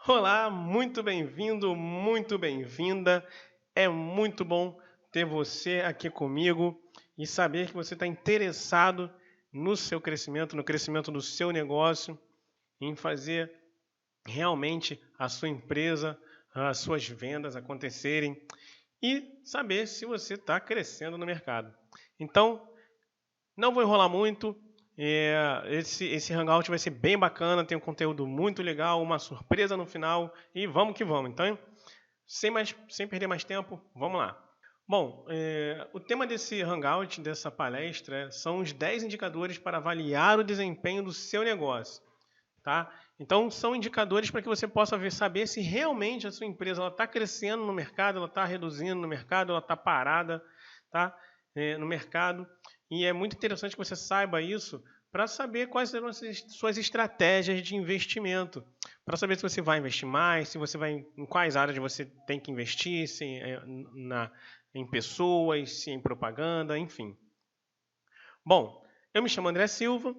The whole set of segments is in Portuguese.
Olá, muito bem-vindo, muito bem-vinda. É muito bom ter você aqui comigo e saber que você está interessado no seu crescimento, no crescimento do seu negócio, em fazer realmente a sua empresa, as suas vendas acontecerem e saber se você está crescendo no mercado. Então, não vou enrolar muito. Esse Hangout vai ser bem bacana, tem um conteúdo muito legal, uma surpresa no final e vamos que vamos. Então, sem perder mais tempo, vamos lá. Bom, o tema desse Hangout, dessa palestra, são os 10 indicadores para avaliar o desempenho do seu negócio. Tá? Então, são indicadores para que você possa saber se realmente a sua empresa está crescendo no mercado, ela está reduzindo no mercado, ela está parada, tá? No mercado. E é muito interessante que você saiba isso para saber quais serão as suas estratégias de investimento. Para saber se você vai investir mais, se você vai em quais áreas você tem que investir, se em pessoas, se em propaganda, enfim. Bom, eu me chamo André Silva,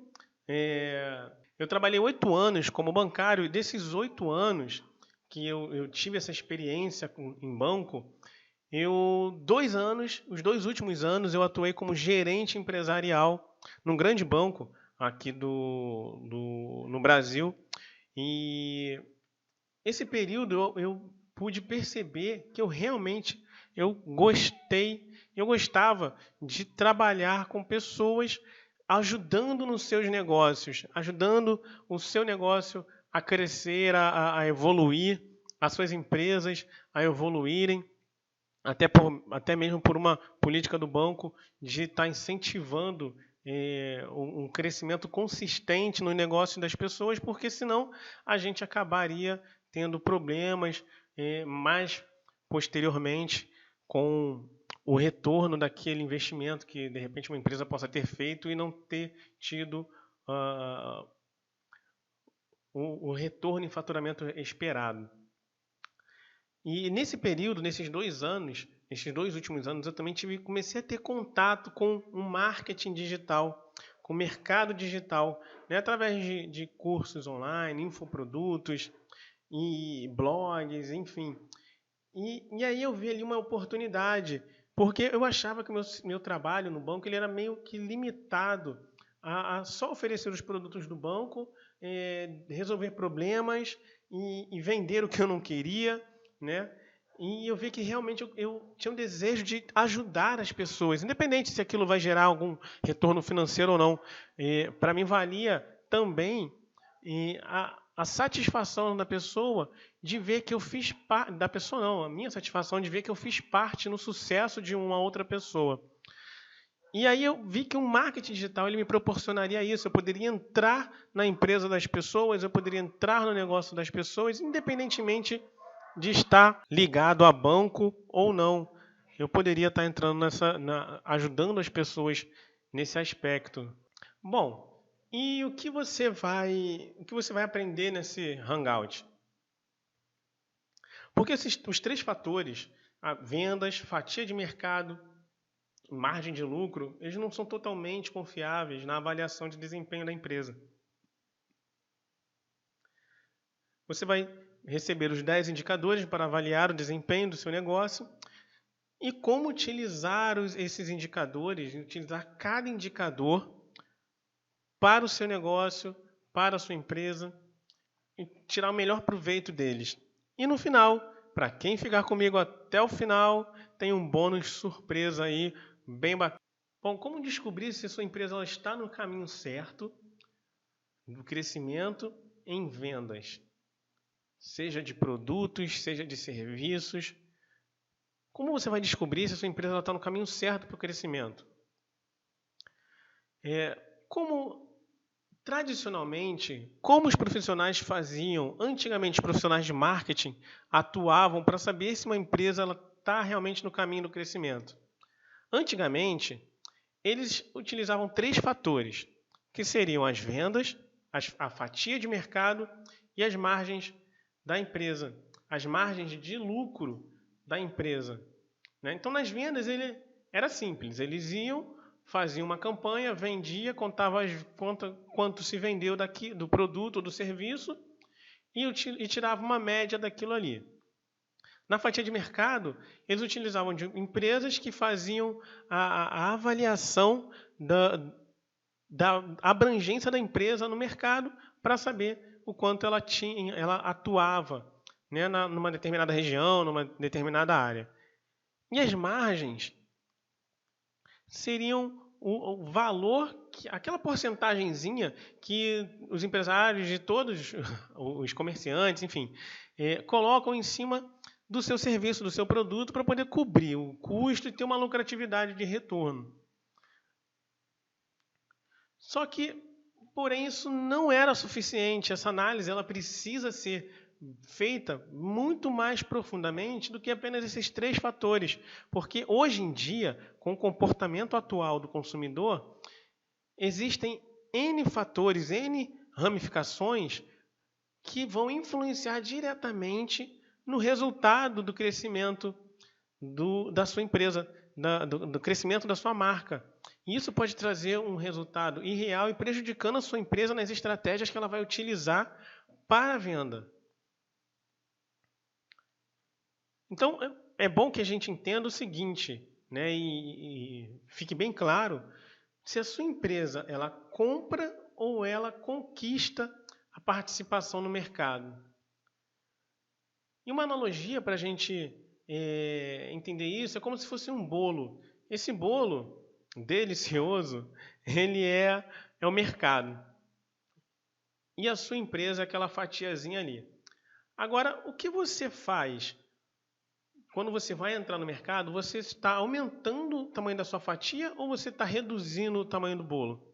eu trabalhei 8 anos como bancário e desses 8 anos que eu tive essa experiência em banco, os 2 últimos anos eu atuei como gerente empresarial num grande banco aqui no Brasil. E esse período eu pude perceber que eu gostava de trabalhar com pessoas ajudando nos seus negócios, ajudando o seu negócio a crescer, a evoluir, as suas empresas a evoluírem, até mesmo por uma política do banco de estar incentivando um crescimento consistente no negócio das pessoas, porque senão a gente acabaria tendo problemas mais posteriormente com o retorno daquele investimento que de repente uma empresa possa ter feito e não ter tido o retorno em faturamento esperado. E nesse período, nesses 2 últimos anos, eu também comecei a ter contato com o marketing digital, com o mercado digital, né, através de cursos online, infoprodutos e blogs, enfim. E aí eu vi ali uma oportunidade, porque eu achava que o meu trabalho no banco ele era meio que limitado a só oferecer os produtos do banco, resolver problemas e vender o que eu não queria, né? E eu vi que realmente eu tinha um desejo de ajudar as pessoas, independente se aquilo vai gerar algum retorno financeiro ou não. Para mim valia também a satisfação da pessoa de ver que eu fiz parte, da pessoa não, a minha satisfação de ver que eu fiz parte no sucesso de uma outra pessoa. E aí eu vi que o marketing digital ele me proporcionaria isso. Eu poderia entrar na empresa das pessoas, eu poderia entrar no negócio das pessoas, independentemente de estar ligado a banco ou não. Eu poderia estar entrando ajudando as pessoas nesse aspecto. Bom, e o que você vai aprender nesse Hangout? Porque os 3 fatores, vendas, fatia de mercado, margem de lucro, eles não são totalmente confiáveis na avaliação de desempenho da empresa. Você vai receber os 10 indicadores para avaliar o desempenho do seu negócio e como utilizar esses indicadores, utilizar cada indicador para o seu negócio, para a sua empresa e tirar o melhor proveito deles. E no final, para quem ficar comigo até o final, tem um bônus surpresa aí, bem bacana. Bom, como descobrir se a sua empresa ela está no caminho certo do crescimento em vendas? Seja de produtos, seja de serviços. Como você vai descobrir se a sua empresa está no caminho certo para o crescimento? Como tradicionalmente, como os profissionais faziam, antigamente os profissionais de marketing atuavam para saber se uma empresa está realmente no caminho do crescimento. Antigamente, eles utilizavam 3 fatores, que seriam as vendas, a fatia de mercado e as margens da empresa, as margens de lucro da empresa. Então, nas vendas, era simples, eles iam, faziam uma campanha, vendia, contava quanto se vendeu do produto ou do serviço e tirava uma média daquilo ali. Na fatia de mercado, eles utilizavam de empresas que faziam a avaliação da abrangência da empresa no mercado para saber o quanto ela atuava, né, numa determinada região, numa determinada área. E as margens seriam o valor, aquela porcentagenzinha que os empresários de todos, os comerciantes, enfim, colocam em cima do seu serviço, do seu produto, para poder cobrir o custo e ter uma lucratividade de retorno. Só que, porém, isso não era suficiente. Essa análise ela precisa ser feita muito mais profundamente do que apenas esses 3 fatores. Porque hoje em dia, com o comportamento atual do consumidor, existem N fatores, N ramificações que vão influenciar diretamente no resultado do crescimento da sua empresa, do crescimento da sua marca. E isso pode trazer um resultado irreal e prejudicando a sua empresa nas estratégias que ela vai utilizar para a venda. Então, é bom que a gente entenda o seguinte, né, e fique bem claro, se a sua empresa ela compra ou ela conquista a participação no mercado. E uma analogia para a gente entender isso é como se fosse um bolo. Esse bolo delicioso, ele é o mercado. E a sua empresa é aquela fatiazinha ali. Agora, o que você faz quando você vai entrar no mercado? Você está aumentando o tamanho da sua fatia ou você está reduzindo o tamanho do bolo?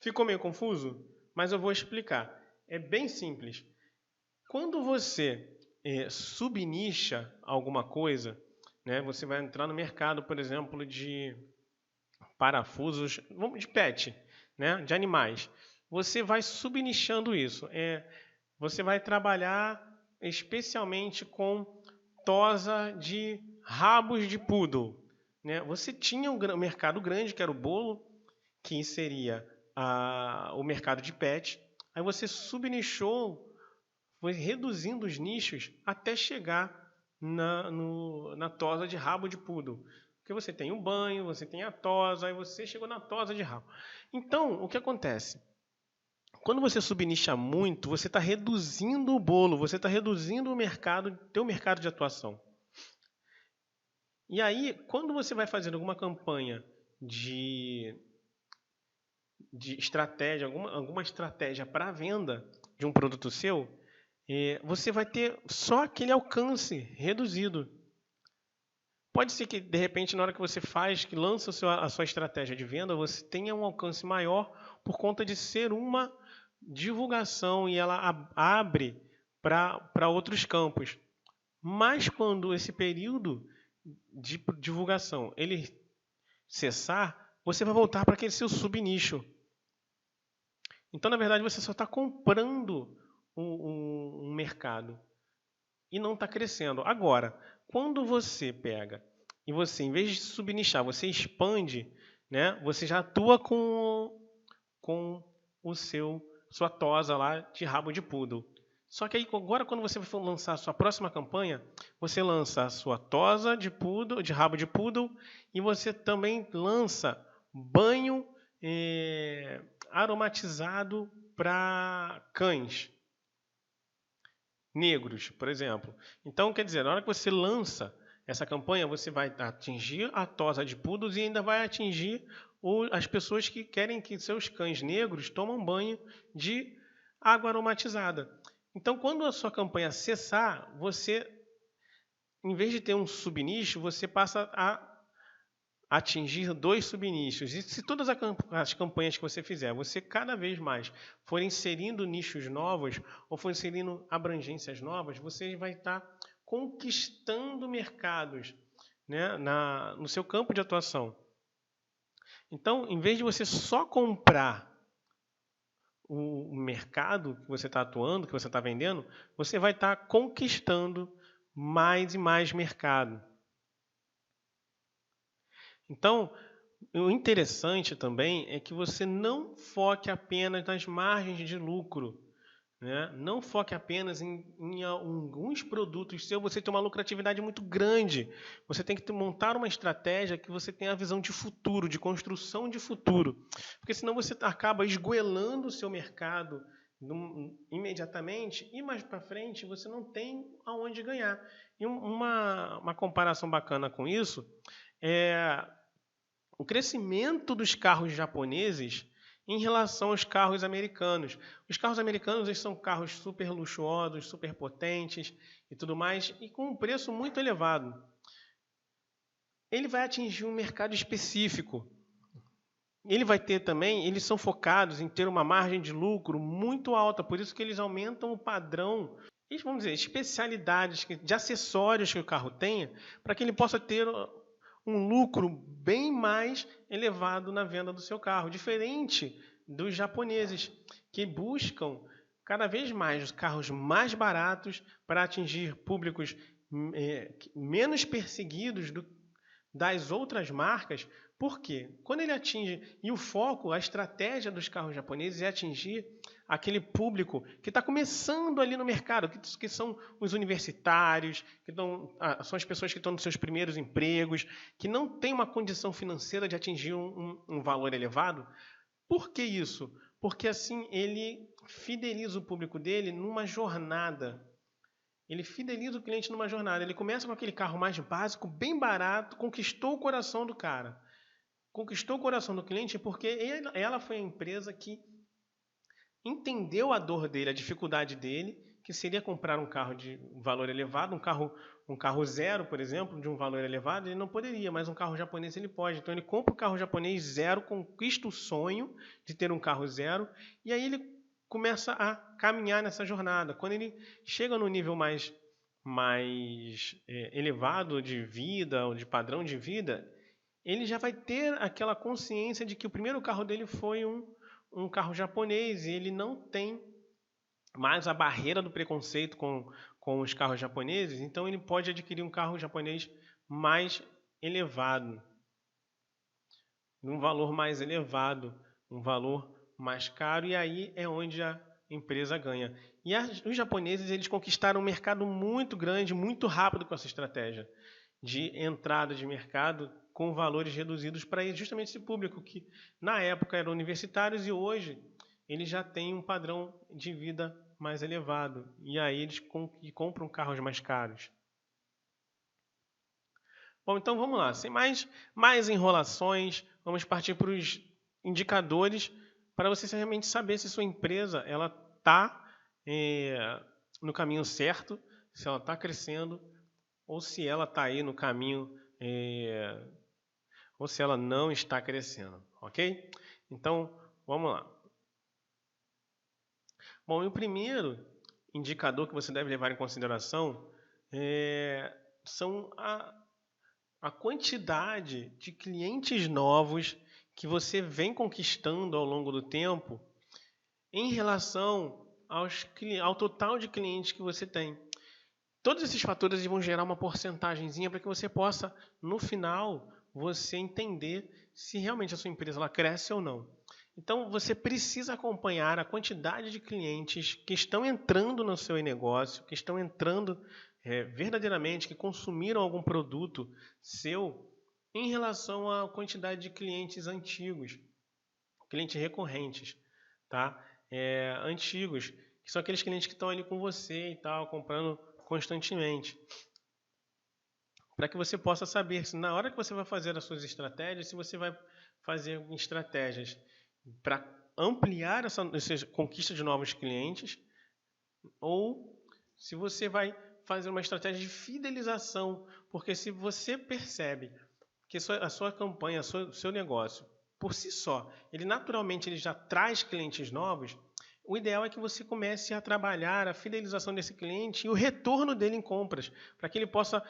Ficou meio confuso? Mas eu vou explicar. É bem simples. Quando você subnicha alguma coisa, né, você vai entrar no mercado, por exemplo, de parafusos, de pet, né, de animais. Você vai subnichando isso. Você vai trabalhar especialmente com tosa de rabos de poodle, né? Você tinha um mercado grande, que era o bolo, que seria o mercado de pet. Aí você subnichou, foi reduzindo os nichos até chegar na tosa de rabo de poodle. Porque você tem o banho, você tem a tosa, aí você chegou na tosa de rabo. Então, o que acontece? Quando você subnicha muito, você está reduzindo o bolo, você está reduzindo o mercado, teu mercado de atuação. E aí, quando você vai fazer alguma campanha de estratégia, alguma estratégia para a venda de um produto seu, você vai ter só aquele alcance reduzido. Pode ser que, de repente, na hora que você faz, que lança a sua estratégia de venda, você tenha um alcance maior por conta de ser uma divulgação e ela abre para outros campos. Mas quando esse período de divulgação ele cessar, você vai voltar para aquele seu subnicho. Então, na verdade, você só está comprando um mercado e não está crescendo. Agora, quando você pega e você, em vez de subnichar, você expande, né? Você já atua com sua tosa lá de rabo de poodle. Só que aí, agora, quando você for lançar a sua próxima campanha, você lança a sua tosa de rabo de poodle, e você também lança banho aromatizado para cães negros, por exemplo. Então, quer dizer, na hora que você lança essa campanha, você vai atingir a tosa de poodles e ainda vai atingir as pessoas que querem que seus cães negros tomem banho de água aromatizada. Então, quando a sua campanha cessar, você, em vez de ter um subnicho, você passa a atingir 2 subnichos. E se todas as campanhas que você fizer, você cada vez mais for inserindo nichos novos ou for inserindo abrangências novas, você vai estar conquistando mercados, né, no seu campo de atuação. Então, em vez de você só comprar o mercado que você está atuando, que você está vendendo, você vai estar conquistando mais e mais mercado. Então, o interessante também é que você não foque apenas nas margens de lucro, né? Não foque apenas em alguns produtos seus, você tem uma lucratividade muito grande. Você tem que montar uma estratégia que você tenha a visão de futuro, de construção de futuro. Porque senão você acaba esgoelando o seu mercado imediatamente e mais para frente você não tem aonde ganhar. E uma comparação bacana com isso é o crescimento dos carros japoneses em relação aos carros americanos. Os carros americanos eles são carros super luxuosos, super potentes e tudo mais, e com um preço muito elevado. Ele vai atingir um mercado específico. Ele vai ter também, eles são focados em ter uma margem de lucro muito alta, por isso que eles aumentam o padrão, vamos dizer, especialidades de acessórios que o carro tenha, para que ele possa ter um lucro bem mais elevado na venda do seu carro, diferente dos japoneses, que buscam cada vez mais os carros mais baratos para atingir públicos menos perseguidos das outras marcas. Por quê? Quando ele atinge, e o foco, a estratégia dos carros japoneses é atingir aquele público que está começando ali no mercado, que são os universitários, são as pessoas que estão nos seus primeiros empregos, que não têm uma condição financeira de atingir um valor elevado. Por que isso? Porque assim ele fideliza o público dele numa jornada. Ele fideliza o cliente numa jornada. Ele começa com aquele carro mais básico, bem barato, conquistou o coração do cara. Conquistou o coração do cliente porque ela foi a empresa que entendeu a dor dele, a dificuldade dele, que seria comprar um carro de valor elevado, um carro zero, por exemplo, de um valor elevado, ele não poderia, mas um carro japonês ele pode. Então ele compra o carro japonês zero, conquista o sonho de ter um carro zero, e aí ele começa a caminhar nessa jornada. Quando ele chega no nível mais elevado de vida, ou de padrão de vida, ele já vai ter aquela consciência de que o primeiro carro dele foi um carro japonês e ele não tem mais a barreira do preconceito com os carros japoneses, então ele pode adquirir um carro japonês mais elevado, num valor mais elevado, um valor mais caro, e aí é onde a empresa ganha. E os japoneses eles conquistaram um mercado muito grande, muito rápido com essa estratégia de entrada de mercado com valores reduzidos para justamente esse público que na época eram universitários e hoje eles já têm um padrão de vida mais elevado e aí eles compram carros mais caros. Bom, então vamos lá, sem mais enrolações, vamos partir para os indicadores para você realmente saber se sua empresa ela está no caminho certo, se ela está crescendo ou se ela está aí no caminho ou se ela não está crescendo, ok? Então, vamos lá. Bom, e o primeiro indicador que você deve levar em consideração são a quantidade de clientes novos que você vem conquistando ao longo do tempo em relação ao total de clientes que você tem. Todos esses fatores vão gerar uma porcentagemzinha para que você possa, no final, você entender se realmente a sua empresa ela cresce ou não. Então, você precisa acompanhar a quantidade de clientes que estão entrando no seu negócio, que estão entrando verdadeiramente, que consumiram algum produto seu, em relação à quantidade de clientes antigos, clientes recorrentes, tá? Antigos, que são aqueles clientes que estão ali com você e tal, comprando constantemente, para que você possa saber se na hora que você vai fazer as suas estratégias, se você vai fazer estratégias para ampliar essa conquista de novos clientes ou se você vai fazer uma estratégia de fidelização, porque se você percebe que a sua campanha, o seu negócio, por si só, ele naturalmente já traz clientes novos, o ideal é que você comece a trabalhar a fidelização desse cliente e o retorno dele em compras, para que ele possa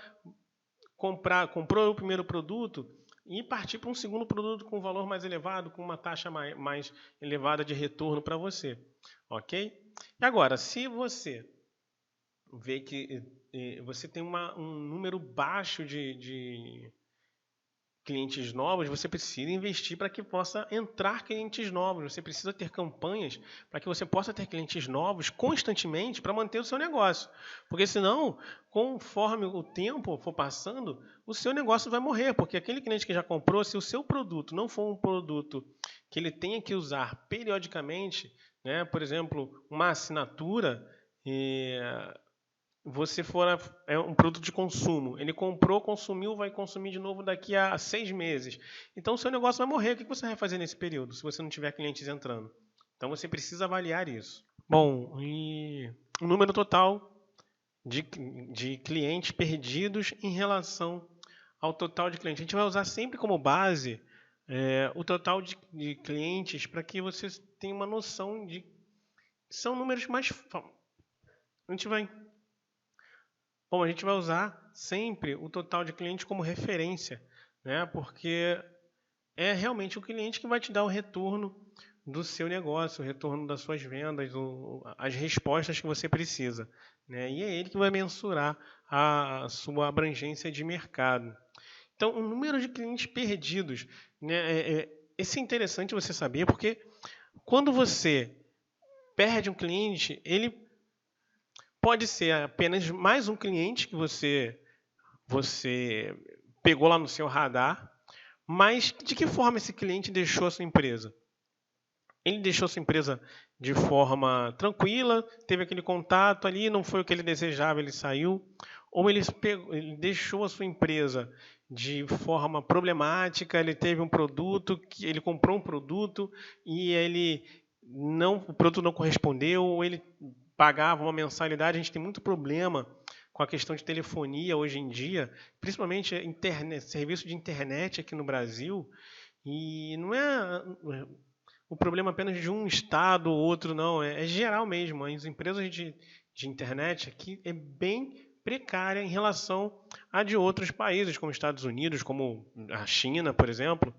comprou o primeiro produto e partir para um segundo produto com valor mais elevado, com uma taxa mais elevada de retorno para você, ok? E agora, se você vê que você tem um número baixo de clientes novos, você precisa investir para que possa entrar clientes novos. Você precisa ter campanhas para que você possa ter clientes novos constantemente para manter o seu negócio. Porque senão, conforme o tempo for passando, o seu negócio vai morrer. Porque aquele cliente que já comprou, se o seu produto não for um produto que ele tenha que usar periodicamente, né, por exemplo, uma assinatura, você é um produto de consumo. Ele comprou, consumiu, vai consumir de novo daqui a 6 meses. Então, o seu negócio vai morrer. O que você vai fazer nesse período, se você não tiver clientes entrando? Então, você precisa avaliar isso. Bom, e o número total de clientes perdidos em relação ao total de clientes. A gente vai usar sempre como base o total de clientes para que você tenha uma noção de... São números mais... A gente vai usar sempre o total de clientes como referência, né? Porque é realmente o cliente que vai te dar o retorno do seu negócio, o retorno das suas vendas, as respostas que você precisa, né? E é ele que vai mensurar a sua abrangência de mercado. Então, o número de clientes perdidos, né? Esse é interessante você saber, porque quando você perde um cliente, ele pode ser apenas mais um cliente que você pegou lá no seu radar, mas de que forma esse cliente deixou a sua empresa? Ele deixou a sua empresa de forma tranquila, teve aquele contato ali, não foi o que ele desejava, ele saiu, ou ele deixou a sua empresa de forma problemática, ele teve um produto, ele comprou um produto e o produto não correspondeu, ou ele pagava uma mensalidade. A gente tem muito problema com a questão de telefonia hoje em dia, principalmente serviço de internet aqui no Brasil, e não é o problema apenas de um estado ou outro, não, é geral mesmo. As empresas de internet aqui é bem precária em relação a de outros países, como Estados Unidos, como a China, por exemplo,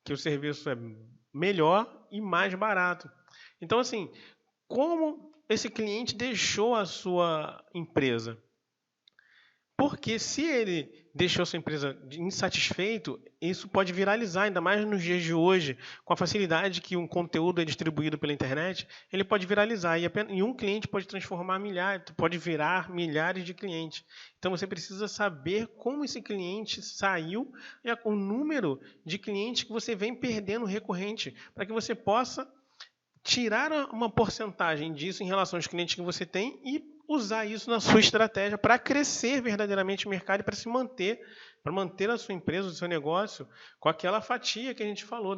que o serviço é melhor e mais barato. Então, assim, como esse cliente deixou a sua empresa? Porque se ele deixou a sua empresa insatisfeito, isso pode viralizar, ainda mais nos dias de hoje, com a facilidade que um conteúdo é distribuído pela internet, ele pode viralizar e um cliente pode transformar pode virar milhares de clientes. Então você precisa saber como esse cliente saiu e o número de clientes que você vem perdendo recorrente, para que você possa tirar uma porcentagem disso em relação aos clientes que você tem e usar isso na sua estratégia para crescer verdadeiramente o mercado e para manter a sua empresa, o seu negócio com aquela fatia que a gente falou,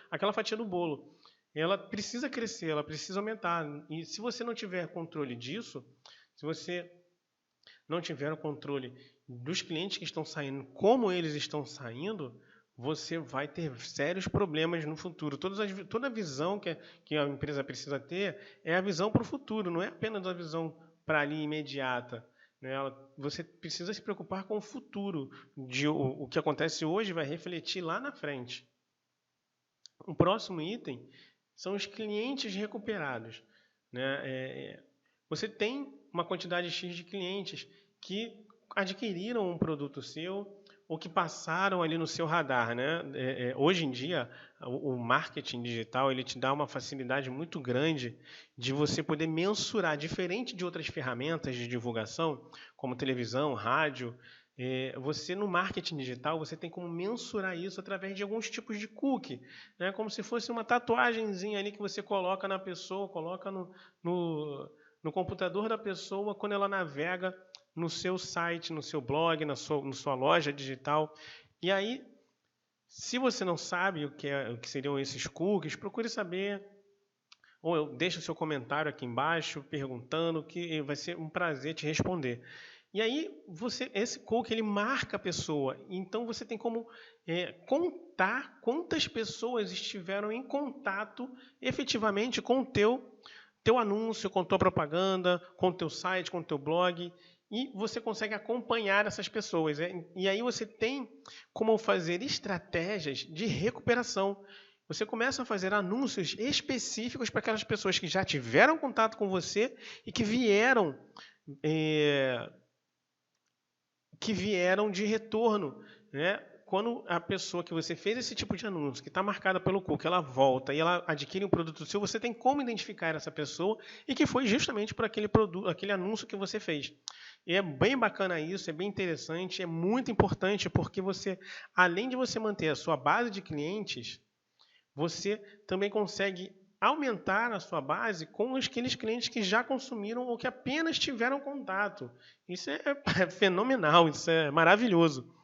aquela fatia do bolo. Ela precisa crescer, ela precisa aumentar. E se você não tiver controle disso, se você não tiver o controle dos clientes que estão saindo, como eles estão saindo, você vai ter sérios problemas no futuro. Toda a visão que a empresa precisa ter é a visão para o futuro, não é apenas a visão para ali imediata. Né? Você precisa se preocupar com o futuro. O que acontece hoje vai refletir lá na frente. O próximo item são os clientes recuperados. Né? Você tem uma quantidade X de clientes que adquiriram um produto seu ou que passaram ali no seu radar, né? Hoje em dia, o marketing digital ele te dá uma facilidade muito grande de você poder mensurar, diferente de outras ferramentas de divulgação, como televisão, rádio. Você no marketing digital você tem como mensurar isso através de alguns tipos de cookie, né? Como se fosse uma tatuagenzinha ali que você coloca na pessoa, coloca no computador da pessoa quando ela navega no seu site, no seu blog, na sua loja digital. E aí, se você não sabe o que seriam esses cookies, procure saber, ou deixe o seu comentário aqui embaixo perguntando, que vai ser um prazer te responder. E aí, esse cookie ele marca a pessoa, então você tem como contar quantas pessoas estiveram em contato efetivamente com o teu anúncio, com a tua propaganda, com o teu site, com o teu blog. E você consegue acompanhar essas pessoas. E aí você tem como fazer estratégias de recuperação. Você começa a fazer anúncios específicos para aquelas pessoas que já tiveram contato com você e que vieram de retorno, né, quando a pessoa que você fez esse tipo de anúncio, que está marcada pelo cookie, ela volta e ela adquire um produto seu, você tem como identificar essa pessoa e que foi justamente por aquele produto, aquele anúncio que você fez. E é bem bacana isso, é bem interessante, é muito importante porque você, além de você manter a sua base de clientes, você também consegue aumentar a sua base com aqueles clientes que já consumiram ou que apenas tiveram contato. Isso é fenomenal, isso é maravilhoso.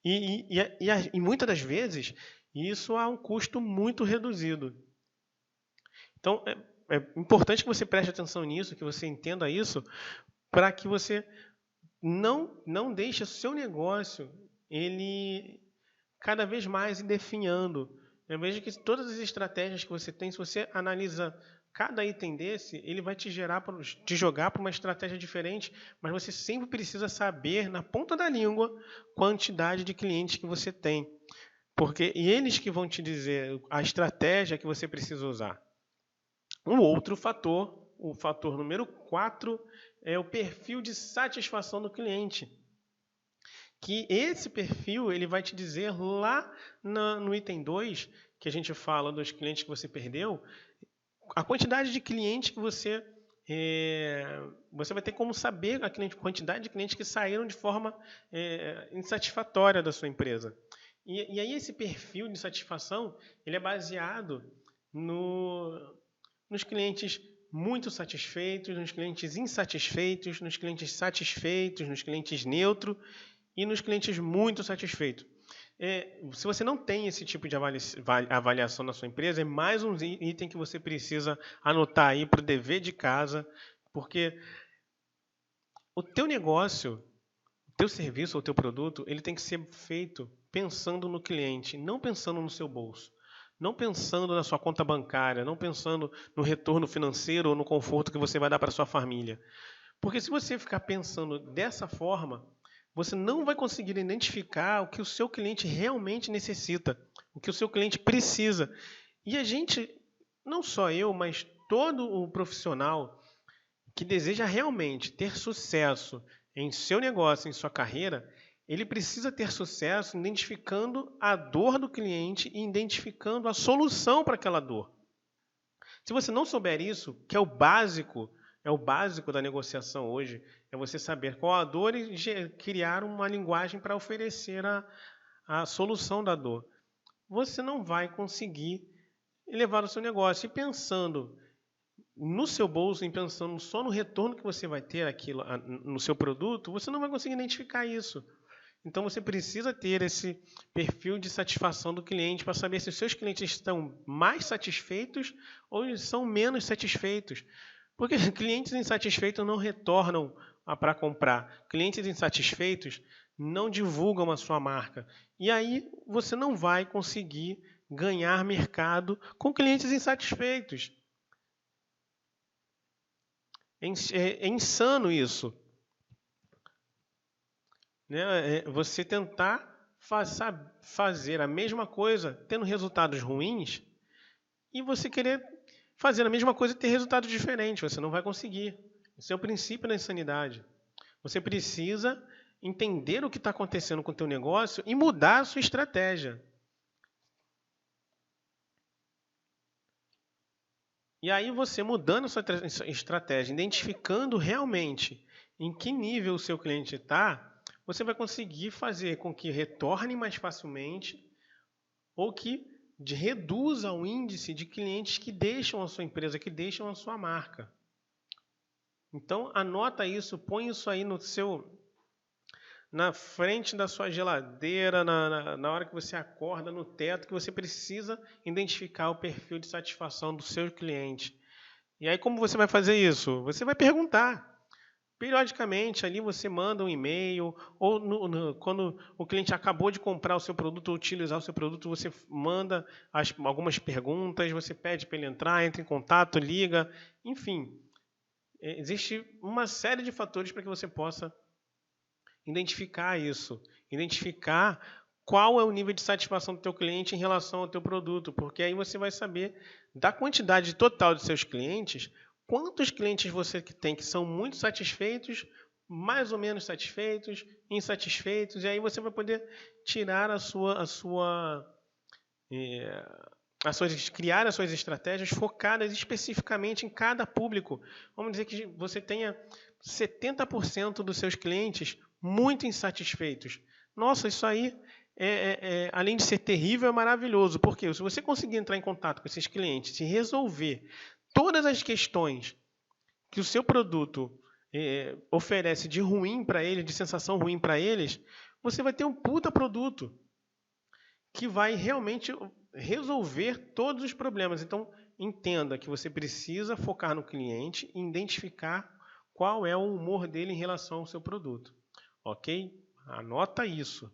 E muitas das vezes, isso a um custo muito reduzido. Então, é importante que você preste atenção nisso, que você entenda isso, para que você não deixe o seu negócio ele cada vez mais ir definhando. Eu vejo que todas as estratégias que você tem, se você analisa cada item desse, ele vai te jogar para uma estratégia diferente, mas você sempre precisa saber, na ponta da língua, quantidade de clientes que você tem. E eles que vão te dizer a estratégia que você precisa usar. Um outro fator, o fator número 4, é o perfil de satisfação do cliente. Que esse perfil ele vai te dizer lá no item 2, que a gente fala dos clientes que você perdeu, a quantidade de clientes que você vai ter como saber a quantidade de clientes que saíram de forma insatisfatória da sua empresa. E aí esse perfil de satisfação ele é baseado nos clientes muito satisfeitos, nos clientes insatisfeitos, nos clientes satisfeitos, nos clientes neutros e nos clientes muito satisfeitos. Se você não tem esse tipo de avaliação na sua empresa, é mais um item que você precisa anotar aí para o dever de casa, porque o teu negócio, o teu serviço ou o teu produto, ele tem que ser feito pensando no cliente, não pensando no seu bolso, não pensando na sua conta bancária, não pensando no retorno financeiro ou no conforto que você vai dar para sua família. Porque se você ficar pensando dessa forma, você não vai conseguir identificar o que o seu cliente realmente necessita, o que o seu cliente precisa. E a gente, não só eu, mas todo o profissional que deseja realmente ter sucesso em seu negócio, em sua carreira, ele precisa ter sucesso identificando a dor do cliente e identificando a solução para aquela dor. Se você não souber isso, que é o básico da negociação hoje, é você saber qual a dor e criar uma linguagem para oferecer a solução da dor. Você não vai conseguir levar o seu negócio. E pensando no seu bolso, e pensando só no retorno que você vai ter no seu produto, você não vai conseguir identificar isso. Então você precisa ter esse perfil de satisfação do cliente para saber se os seus clientes estão mais satisfeitos ou são menos satisfeitos. Porque clientes insatisfeitos não retornam para comprar. Clientes insatisfeitos não divulgam a sua marca. E aí você não vai conseguir ganhar mercado com clientes insatisfeitos. É insano isso. Você tentar fazer a mesma coisa tendo resultados ruins e você querer fazer a mesma coisa e ter resultados diferentes. Você não vai conseguir. Esse é o princípio da insanidade. Você precisa entender o que está acontecendo com o teu negócio e mudar a sua estratégia. E aí você mudando a sua estratégia, identificando realmente em que nível o seu cliente está, você vai conseguir fazer com que retorne mais facilmente ou que reduza o índice de clientes que deixam a sua empresa, que deixam a sua marca. Então, anota isso, põe isso aí na frente da sua geladeira, na hora que você acorda, no teto, que você precisa identificar o perfil de satisfação do seu cliente. E aí, como você vai fazer isso? Você vai perguntar. Periodicamente, ali você manda um e-mail, ou quando o cliente acabou de comprar o seu produto ou utilizar o seu produto, você manda algumas perguntas, você pede para ele entrar, entra em contato, liga, enfim. Existe uma série de fatores para que você possa identificar isso, identificar qual é o nível de satisfação do teu cliente em relação ao teu produto, porque aí você vai saber da quantidade total de seus clientes, quantos clientes você tem que são muito satisfeitos mais ou menos satisfeitos, insatisfeitos, e aí você vai poder tirar criar as suas estratégias focadas especificamente em cada público. Vamos dizer que você tenha 70% dos seus clientes muito insatisfeitos. Nossa, isso aí, além de ser terrível, é maravilhoso. Porque se você conseguir entrar em contato com esses clientes e resolver todas as questões que o seu produto oferece de ruim para eles, de sensação ruim para eles, você vai ter um puta produto que vai realmente resolver todos os problemas. Então, entenda que você precisa focar no cliente e identificar qual é o humor dele em relação ao seu produto. Ok? Anota isso.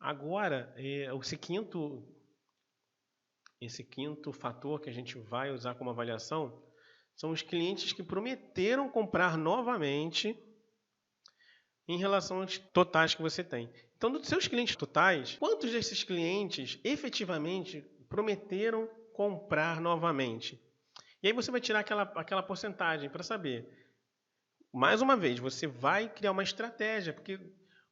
Agora, esse quinto fator que a gente vai usar como avaliação são os clientes que prometeram comprar novamente em relação aos totais que você tem. Então, dos seus clientes totais, quantos desses clientes efetivamente prometeram comprar novamente? E aí você vai tirar aquela porcentagem para saber. Mais uma vez, você vai criar uma estratégia, porque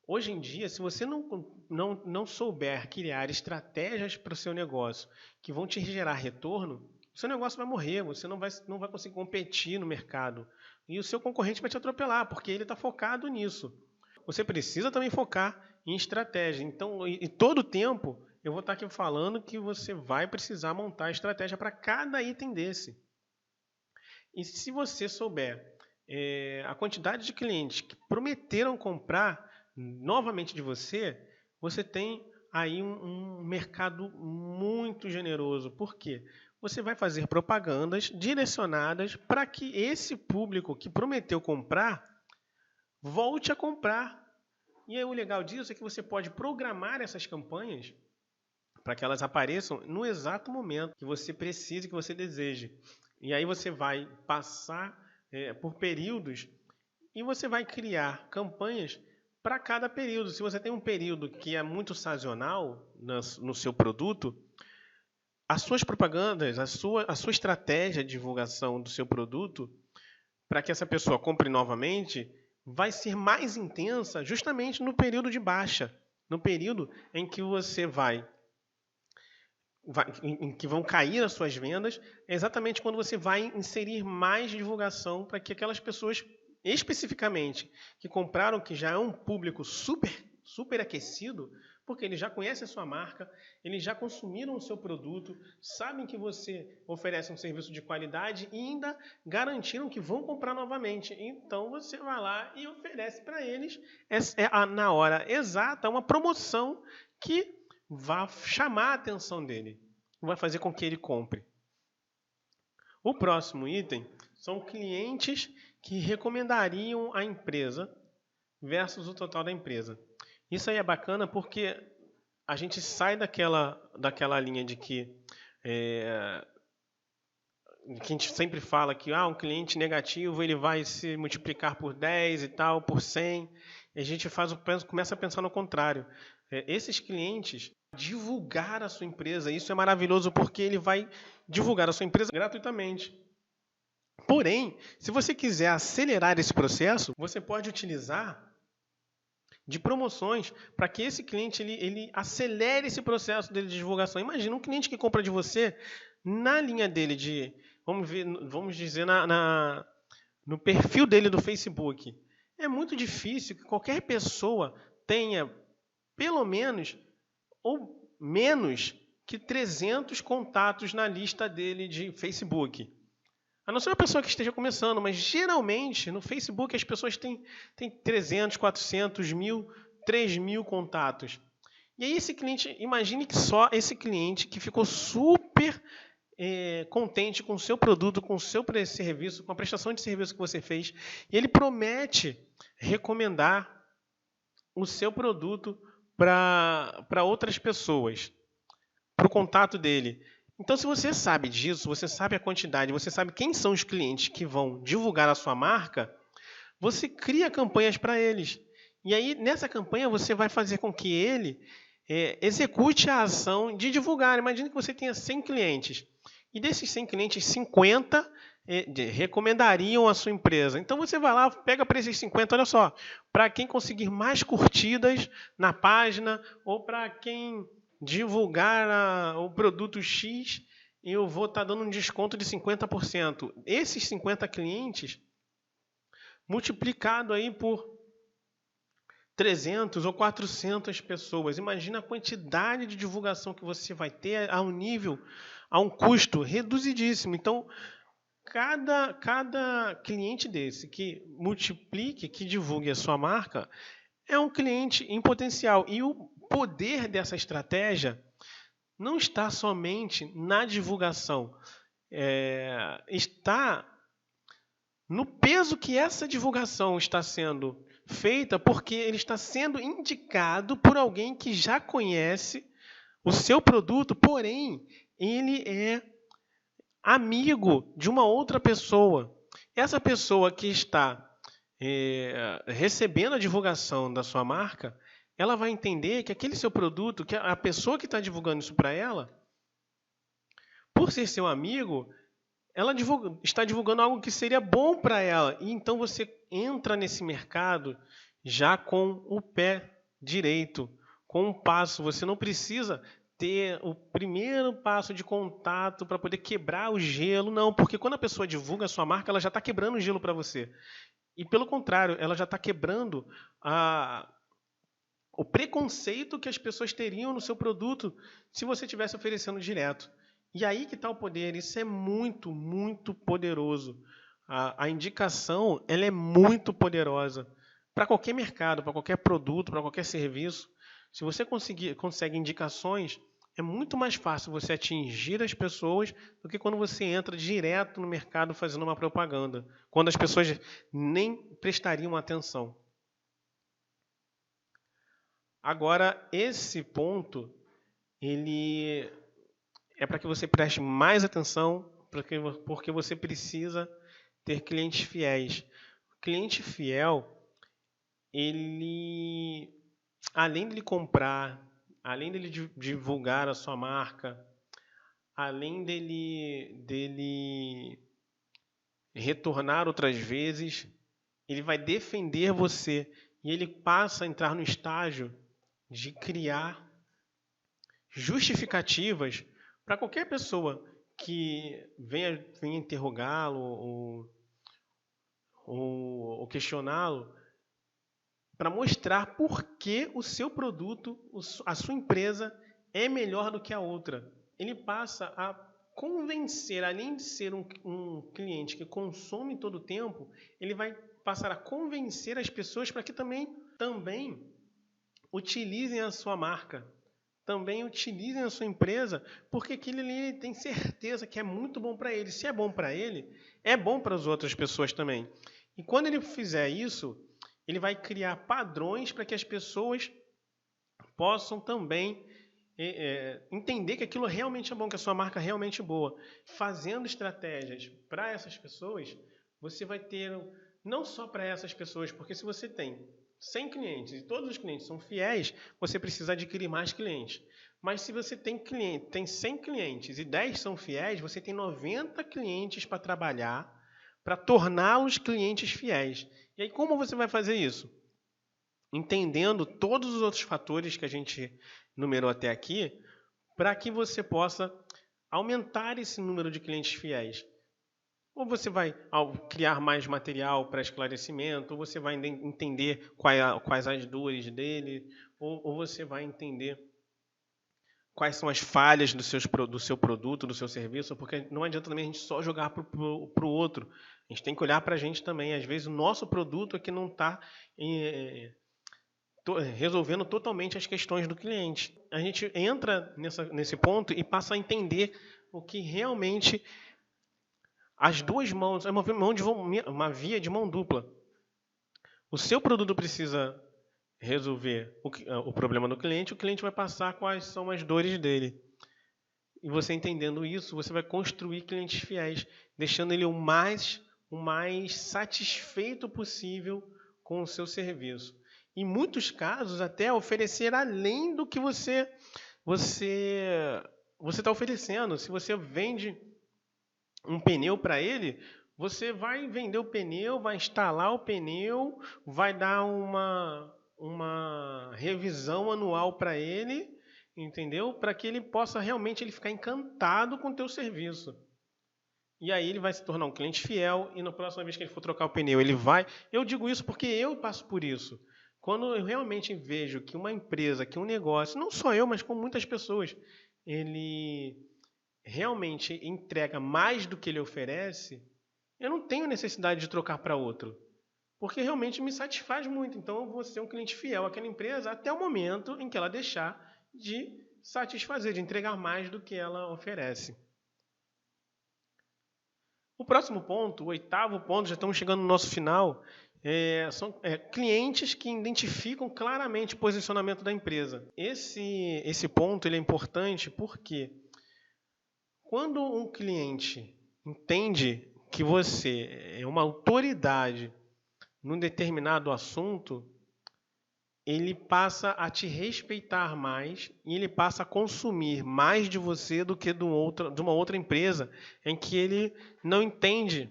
hoje em dia, se você não souber criar estratégias para o seu negócio que vão te gerar retorno, o seu negócio vai morrer, você não vai conseguir competir no mercado. E o seu concorrente vai te atropelar, porque ele está focado nisso. Você precisa também focar em estratégia. Então, e todo tempo, eu vou estar aqui falando que você vai precisar montar estratégia para cada item desse. E se você souber a quantidade de clientes que prometeram comprar novamente de você, você tem aí um mercado muito generoso. Por quê? Você vai fazer propagandas direcionadas para que esse público que prometeu comprar volte a comprar. E aí o legal disso é que você pode programar essas campanhas para que elas apareçam no exato momento que você precisa, que você deseje. E aí você vai passar por períodos e você vai criar campanhas para cada período. Se você tem um período que é muito sazonal no seu produto, as suas propagandas, a sua estratégia de divulgação do seu produto, para que essa pessoa compre novamente, vai ser mais intensa justamente no período de baixa, no período em que você em que vão cair as suas vendas, é exatamente quando você vai inserir mais divulgação para que aquelas pessoas, especificamente, que compraram, que já é um público super aquecido, porque eles já conhecem a sua marca, eles já consumiram o seu produto, sabem que você oferece um serviço de qualidade e ainda garantiram que vão comprar novamente. Então, você vai lá e oferece para eles, na hora exata, uma promoção que vai chamar a atenção dele, vai fazer com que ele compre. O próximo item são clientes que recomendariam a empresa versus o total da empresa. Isso aí é bacana porque a gente sai daquela linha de que a gente sempre fala que um cliente negativo ele vai se multiplicar por 10 e tal, por 100. E a gente começa a pensar no contrário. Esses clientes divulgar a sua empresa, isso é maravilhoso porque ele vai divulgar a sua empresa gratuitamente. Porém, se você quiser acelerar esse processo, você pode utilizar de promoções para que esse cliente ele acelere esse processo dele de divulgação. Imagina um cliente que compra de você na linha dele de, vamos dizer, no perfil dele do Facebook. É muito difícil que qualquer pessoa tenha pelo menos ou menos que 300 contatos na lista dele de Facebook. A não ser uma pessoa que esteja começando, mas geralmente no Facebook as pessoas têm 300, 400, 1.000, 3.000 contatos. E aí esse cliente, imagine que só esse cliente que ficou super contente com o seu produto, com o seu serviço, com a prestação de serviço que você fez, e ele promete recomendar o seu produto para outras pessoas, para o contato dele. Então, se você sabe disso, você sabe a quantidade, você sabe quem são os clientes que vão divulgar a sua marca, você cria campanhas para eles. E aí, nessa campanha, você vai fazer com que ele execute a ação de divulgar. Imagine que você tenha 100 clientes. E desses 100 clientes, 50 recomendariam a sua empresa. Então você vai lá, pega para esses 50, olha só, para quem conseguir mais curtidas na página ou para quem divulgar o produto X, eu vou estar dando um desconto de 50%. Esses 50 clientes, multiplicado aí por 300 ou 400 pessoas. Imagina a quantidade de divulgação que você vai ter a um custo reduzidíssimo. Então, cada cliente desse que multiplique, que divulgue a sua marca, é um cliente em potencial. E o poder dessa estratégia não está somente na divulgação, está no peso que essa divulgação está sendo feita, porque ele está sendo indicado por alguém que já conhece o seu produto, porém, ele é amigo de uma outra pessoa. Essa pessoa que está recebendo a divulgação da sua marca, ela vai entender que aquele seu produto, que a pessoa que está divulgando isso para ela, por ser seu amigo, ela está divulgando algo que seria bom para ela. E então você entra nesse mercado já com o pé direito, com um passo. Você não precisa ter o primeiro passo de contato para poder quebrar o gelo, não, porque quando a pessoa divulga a sua marca, ela já está quebrando o gelo para você. E pelo contrário, ela já está quebrando o preconceito que as pessoas teriam no seu produto se você estivesse oferecendo direto. E aí que está o poder, isso é muito, muito poderoso. A indicação ela é muito poderosa para qualquer mercado, para qualquer produto, para qualquer serviço. Se você consegue indicações, é muito mais fácil você atingir as pessoas do que quando você entra direto no mercado fazendo uma propaganda, quando as pessoas nem prestariam atenção. Agora, esse ponto, ele é para que você preste mais atenção, porque você precisa ter clientes fiéis. O cliente fiel, ele, além de comprar, além dele divulgar a sua marca, além dele retornar outras vezes, ele vai defender você e ele passa a entrar no estágio de criar justificativas para qualquer pessoa que venha interrogá-lo ou questioná-lo, para mostrar por que o seu produto, a sua empresa é melhor do que a outra. Ele passa a convencer, além de ser um cliente que consome todo o tempo, ele vai passar a convencer as pessoas para que também utilizem a sua marca, também utilizem a sua empresa, porque aquilo ele tem certeza que é muito bom para ele. Se é bom para ele, é bom para as outras pessoas também. E quando ele fizer isso, ele vai criar padrões para que as pessoas possam também entender que aquilo realmente é bom, que a sua marca é realmente boa. Fazendo estratégias para essas pessoas, você vai ter, não só para essas pessoas, porque se você tem 100 clientes e todos os clientes são fiéis, você precisa adquirir mais clientes. Mas se você tem 100 clientes e 10 são fiéis, você tem 90 clientes para trabalhar, para torná-los clientes fiéis. E aí como você vai fazer isso? Entendendo todos os outros fatores que a gente numerou até aqui, para que você possa aumentar esse número de clientes fiéis. Ou você vai criar mais material para esclarecimento, ou você vai entender quais as dores dele, ou você vai entender quais são as falhas do seu produto, do seu serviço, porque não adianta também a gente só jogar para o outro. A gente tem que olhar para a gente também. Às vezes o nosso produto é que não está resolvendo totalmente as questões do cliente. A gente entra nesse ponto e passa a entender o que realmente as duas mãos, é uma via de mão dupla. O seu produto precisa resolver o problema do cliente, o cliente vai passar quais são as dores dele. E você entendendo isso, você vai construir clientes fiéis, deixando ele o mais satisfeito possível com o seu serviço. Em muitos casos, até oferecer além do que você está oferecendo. Se você vende um pneu para ele, você vai vender o pneu, vai instalar o pneu, vai dar uma revisão anual para ele, entendeu? Para que ele possa realmente ele ficar encantado com o teu serviço. E aí ele vai se tornar um cliente fiel e na próxima vez que ele for trocar o pneu, ele vai. Eu digo isso porque eu passo por isso. Quando eu realmente vejo que uma empresa, que um negócio, não só eu, mas com muitas pessoas, ele realmente entrega mais do que ele oferece, eu não tenho necessidade de trocar para outro. Porque realmente me satisfaz muito. Então eu vou ser um cliente fiel àquela empresa até o momento em que ela deixar de satisfazer, de entregar mais do que ela oferece. O próximo ponto, o oitavo ponto, já estamos chegando no nosso final, são clientes que identificam claramente o posicionamento da empresa. Esse ponto ele é importante porque quando um cliente entende que você é uma autoridade num determinado assunto, ele passa a te respeitar mais e ele passa a consumir mais de você do que de uma outra empresa em que ele não entende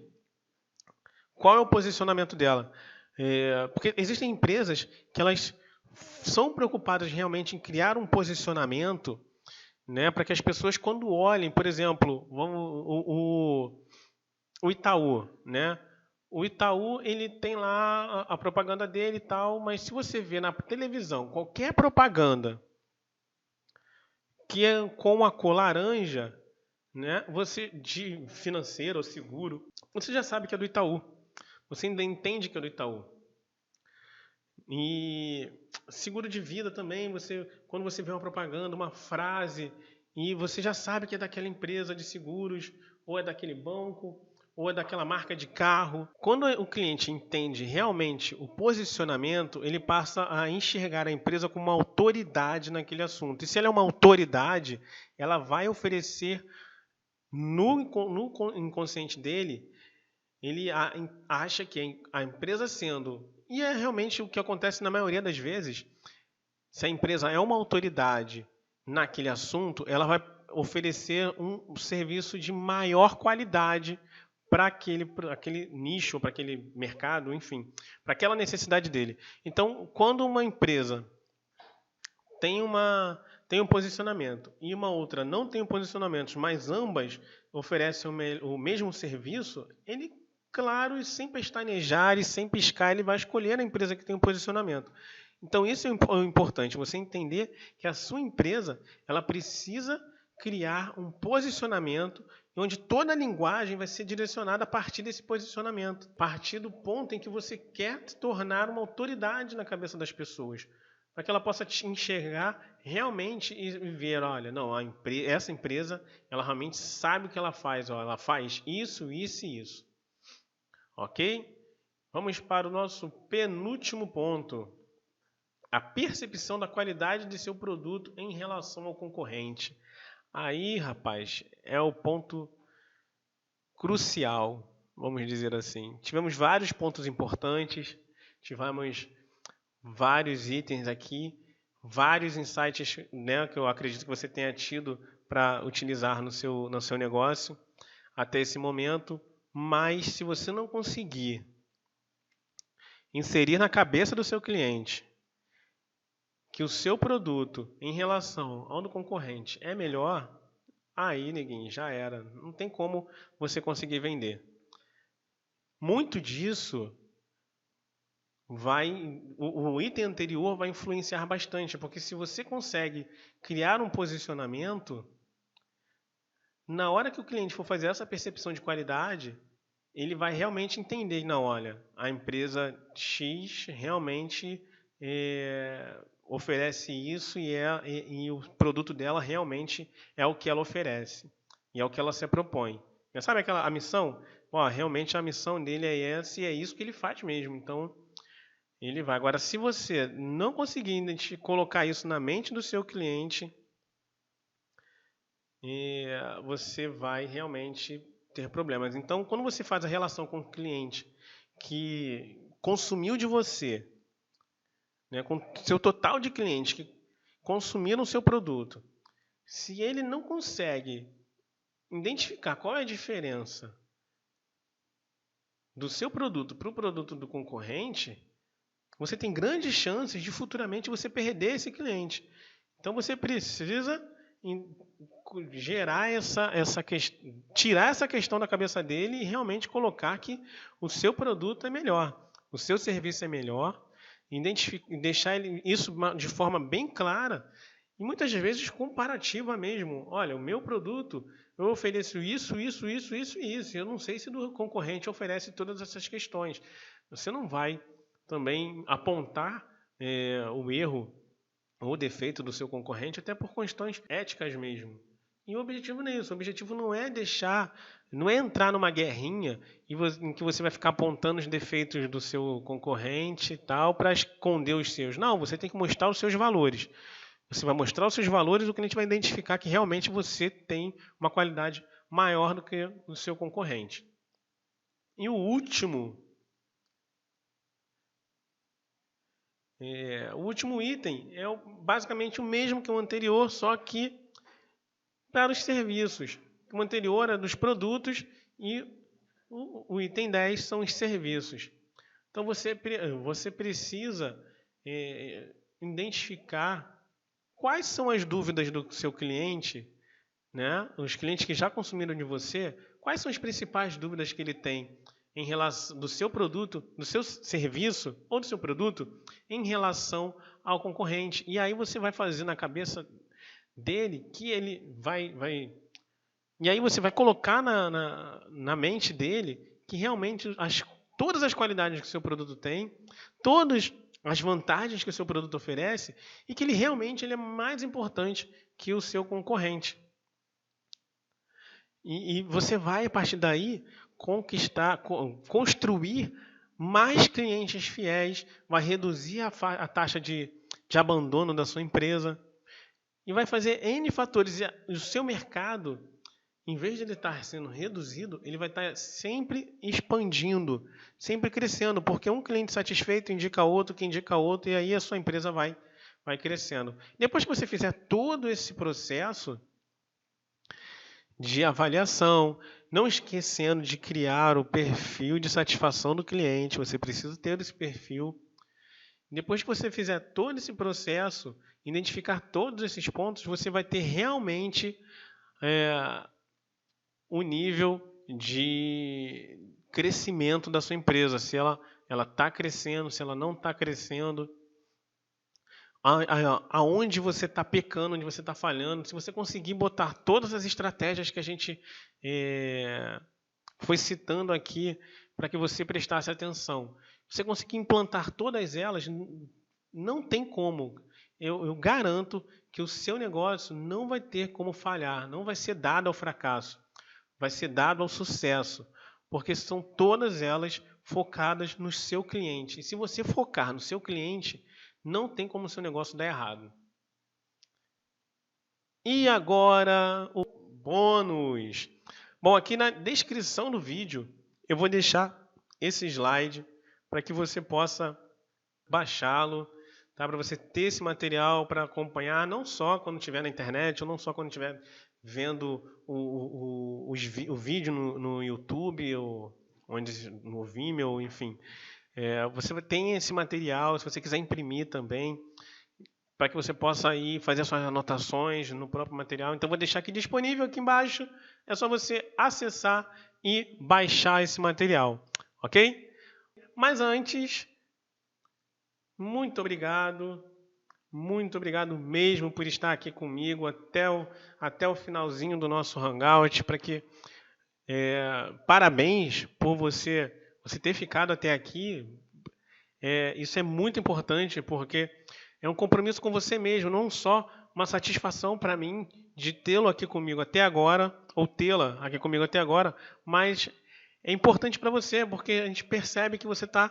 qual é o posicionamento dela. Porque existem empresas que elas são preocupadas realmente em criar um posicionamento, né, para que as pessoas quando olhem, por exemplo, o Itaú, né? O Itaú, ele tem lá a propaganda dele e tal, mas se você vê na televisão qualquer propaganda que é com a cor laranja, né, você de financeiro ou seguro, você já sabe que é do Itaú. Você ainda entende que é do Itaú. E seguro de vida também, quando você vê uma propaganda, uma frase, e você já sabe que é daquela empresa de seguros, ou é daquele banco, ou é daquela marca de carro. Quando o cliente entende realmente o posicionamento, ele passa a enxergar a empresa como uma autoridade naquele assunto. E se ela é uma autoridade, ela vai oferecer no inconsciente dele, ele acha que a empresa sendo... E é realmente o que acontece na maioria das vezes. Se a empresa é uma autoridade naquele assunto, ela vai oferecer um serviço de maior qualidade para aquele nicho, para aquele mercado, enfim, para aquela necessidade dele. Então, quando uma empresa tem um posicionamento e uma outra não tem um posicionamento, mas ambas oferecem o mesmo serviço, ele, claro, e sem pestanejar e sem piscar, ele vai escolher a empresa que tem um posicionamento. Então, isso é importante, você entender que a sua empresa ela precisa criar um posicionamento onde toda a linguagem vai ser direcionada a partir desse posicionamento, a partir do ponto em que você quer se tornar uma autoridade na cabeça das pessoas, para que ela possa te enxergar realmente e ver, olha, não, essa empresa, ela realmente sabe o que ela faz, ó, ela faz isso, isso e isso. Ok? Vamos para o nosso penúltimo ponto. A percepção da qualidade de seu produto em relação ao concorrente. Aí, rapaz, é o ponto crucial, vamos dizer assim. Tivemos vários pontos importantes, tivemos vários itens aqui, vários insights, né, que eu acredito que você tenha tido para utilizar no seu negócio até esse momento. Mas se você não conseguir inserir na cabeça do seu cliente que o seu produto em relação ao do concorrente é melhor, aí, neguinho, já era. Não tem como você conseguir vender. Muito disso o item anterior vai influenciar bastante, porque se você consegue criar um posicionamento, na hora que o cliente for fazer essa percepção de qualidade, ele vai realmente entender, não, olha, a empresa X realmente oferece isso e o produto dela realmente é o que ela oferece e é o que ela se propõe. Sabe a missão? Realmente a missão dele é essa e é isso que ele faz mesmo. Então, ele vai. Agora, se você não conseguir colocar isso na mente do seu cliente, você vai realmente ter problemas. Então, quando você faz a relação com o cliente que consumiu de você, né, com o seu total de clientes que consumiram o seu produto, se ele não consegue identificar qual é a diferença do seu produto para o produto do concorrente, você tem grandes chances de futuramente você perder esse cliente. Então você precisa gerar tirar essa questão da cabeça dele e realmente colocar que o seu produto é melhor, o seu serviço é melhor, deixar isso de forma bem clara e muitas vezes comparativa mesmo. Olha, o meu produto, eu ofereço isso, isso, isso, isso e isso. Eu não sei se do concorrente oferece todas essas questões. Você não vai também apontar o erro ou o defeito do seu concorrente, até por questões éticas mesmo. E o objetivo não é isso. O objetivo não é não é entrar numa guerrinha em que você vai ficar apontando os defeitos do seu concorrente e tal para esconder os seus. Não, você tem que mostrar os seus valores. Você vai mostrar os seus valores, o cliente vai identificar que realmente você tem uma qualidade maior do que o seu concorrente. E o último item é basicamente o mesmo que o anterior, só que para os serviços. O anterior era dos produtos e o item 10 são os serviços. Então você precisa identificar quais são as dúvidas do seu cliente, né? Os clientes que já consumiram de você, quais são as principais dúvidas que ele tem em relação do seu produto, do seu serviço ou do seu produto em relação ao concorrente. E aí você vai fazer na cabeça dele que ele e aí você vai colocar na mente dele que realmente todas as qualidades que o seu produto tem, todas as vantagens que o seu produto oferece e que ele realmente é mais importante que o seu concorrente. E você vai, a partir daí, construir mais clientes fiéis, vai reduzir a taxa de abandono da sua empresa e vai fazer N fatores. E o seu mercado, em vez de ele estar sendo reduzido, ele vai estar sempre expandindo, sempre crescendo, porque um cliente satisfeito indica outro, que indica outro, e aí a sua empresa vai crescendo. Depois que você fizer todo esse processo de avaliação, não esquecendo de criar o perfil de satisfação do cliente, você precisa ter esse perfil. Depois que você fizer todo esse processo, identificar todos esses pontos, você vai ter realmente o nível de crescimento da sua empresa, se ela está crescendo, se ela não está crescendo, aonde você está pecando, onde você está falhando. Se você conseguir botar todas as estratégias que a gente foi citando aqui para que você prestasse atenção, se você conseguir implantar todas elas, não tem como. Eu garanto que o seu negócio não vai ter como falhar, não vai ser dado ao fracasso, vai ser dado ao sucesso, porque são todas elas focadas no seu cliente. E se você focar no seu cliente, não tem como o seu negócio dar errado. E agora, o bônus. Bom, aqui na descrição do vídeo, eu vou deixar esse slide para que você possa baixá-lo, tá? Para você ter esse material para acompanhar, não só quando estiver na internet, ou não só quando estiver vendo o vídeo no YouTube, ou no Vimeo, enfim. Você tem esse material, se você quiser imprimir também, para que você possa ir fazer suas anotações no próprio material. Então, vou deixar aqui disponível aqui embaixo. É só você acessar e baixar esse material, ok? Mas antes, muito obrigado mesmo por estar aqui comigo até o finalzinho do nosso Hangout. Parabéns por você ter ficado até aqui. Isso é muito importante, porque é um compromisso com você mesmo, não só uma satisfação para mim de tê-lo aqui comigo até agora, ou tê-la aqui comigo até agora, mas é importante para você, porque a gente percebe que você está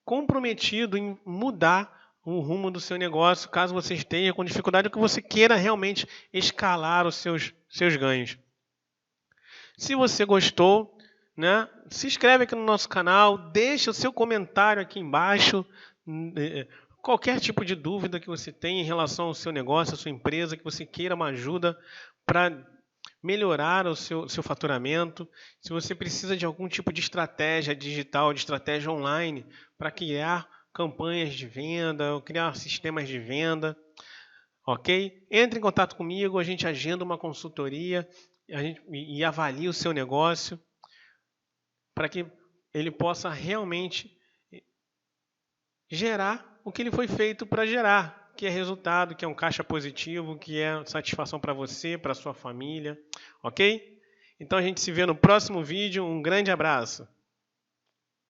comprometido em mudar o rumo do seu negócio, caso você esteja com dificuldade ou que você queira realmente escalar os seus ganhos. Se você gostou, né, se inscreve aqui no nosso canal, deixa o seu comentário aqui embaixo, qualquer tipo de dúvida que você tenha em relação ao seu negócio, à sua empresa, que você queira uma ajuda para melhorar o seu faturamento, se você precisa de algum tipo de estratégia digital, de estratégia online para criar campanhas de venda, ou criar sistemas de venda, ok? Entre em contato comigo, a gente agenda uma consultoria e avalia o seu negócio para que ele possa realmente gerar o que ele foi feito para gerar, que é resultado, que é um caixa positivo, que é satisfação para você, para sua família, ok? Então a gente se vê no próximo vídeo. Um grande abraço.